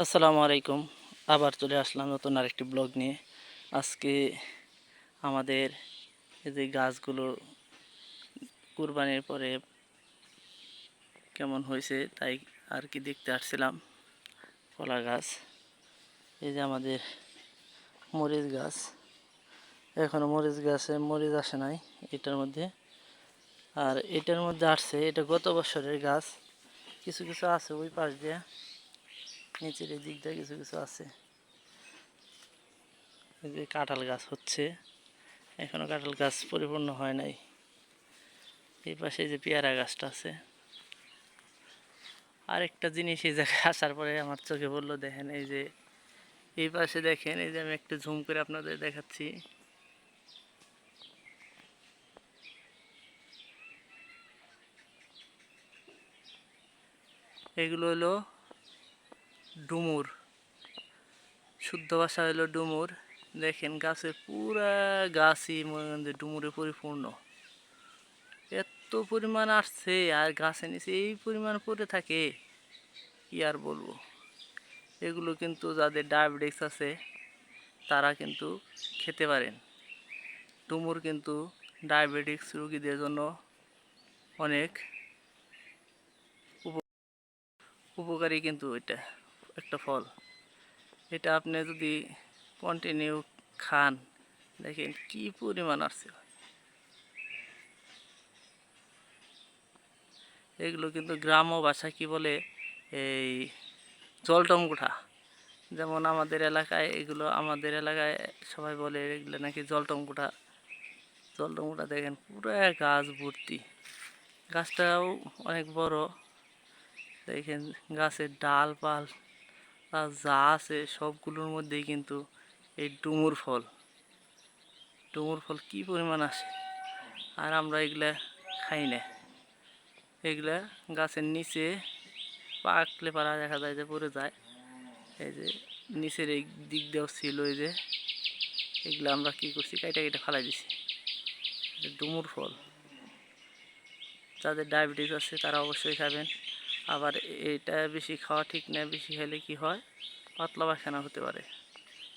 আসসালামু আলাইকুম। আবার চলে আসলাম নতুন আরেকটি ব্লগ নিয়ে। আজকে আমাদের এই যে গাছগুলো কুরবানির পরে কেমন হয়েছে তাই আর কি দেখতে আসছিলাম। কলা গাছ, এই যে আমাদের মরিচ গাছ, এখনো মরিচ গাছে মরিচ আসে নাই এটার মধ্যে, আর এটার মধ্যে আসছে। এটা গত বছরের গাছ, কিছু কিছু আছে ওই পাশ দিয়ে, নিচের এই দিক দিয়ে কিছু কিছু আছে। এই যে কাঁঠাল গাছ হচ্ছে, এখনো কাঁঠাল গাছ পরিপূর্ণ হয় নাই। এই পাশে যে পেয়ারা গাছটা আছে। আরেকটা জিনিস এই জায়গায় আসার পরে আমার চোখে পড়লো, দেখেন এই যে এই পাশে দেখেন, এই যে আমি একটু জুম করে আপনাদের দেখাচ্ছি। এগুলো হলো ডুমুর, শুদ্ধ ভাষা হলো ডুমুর। দেখেন গাছের পুরা গাছই মনে করেন যে ডুমুরে পরিপূর্ণ। এত পরিমাণ আসছে আর গাছের নিচে এই পরিমাণ পড়ে থাকে, কি আর বলবো। এগুলো কিন্তু যাদের ডায়াবেটিস আছে তারা কিন্তু খেতে পারেন। ডুমুর কিন্তু ডায়াবেটিক্স রোগীদের জন্য অনেক উপকারী, কিন্তু এটা একটা ফল। এটা আপনি যদি কন্টিনিউ খান, দেখেন কি পরিমাণ আসছে। এগুলো কিন্তু গ্রাম্য ভাষায় কি বলে, এই জলটং কুঠা। যেমন আমাদের এলাকায় এগুলো, আমাদের এলাকায় সবাই বলে এগুলো নাকি জলটং কুঠা। জলটং কুঠা দেখেন পুরো গাছ ভর্তি। গাছটাও অনেক বড়। দেখেন গাছের ডাল পাল আর যা আছে সবগুলোর মধ্যেই কিন্তু এই ডুমুর ফল। ডুমুর ফল কি পরিমাণ আসে, আর আমরা এগুলা খাই না। এগুলা গাছের নিচে পাকলে পারা দেখা যায় যে পড়ে যায়। এই যে নিচের এই দিক দিয়েও ছিল, এই যে এগুলো আমরা কি করছি, কাইটা কেটে ফালাই দিছি। ডুমুর ফল যাদের ডায়াবেটিস আছে তারা অবশ্যই খাবেন। আবার এটা বেশি খাওয়া ঠিক না, বেশি খেলে কি হয়, পাতলা পায়খানা হতে পারে,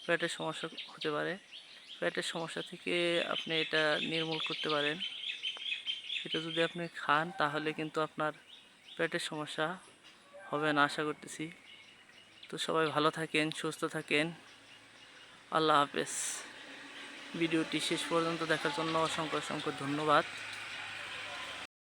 পেটের সমস্যা হতে পারে। পেটের সমস্যা থেকে আপনি এটা নির্মূল করতে পারেন। এটা যদি আপনি খান তাহলে কিন্তু আপনার পেটের সমস্যা হবে না আশা করতেছি। তো সবাই ভালো থাকেন, সুস্থ থাকেন। আল্লাহ হাফেজ। ভিডিওটি শেষ পর্যন্ত দেখার জন্য অসংখ্য অসংখ্য ধন্যবাদ।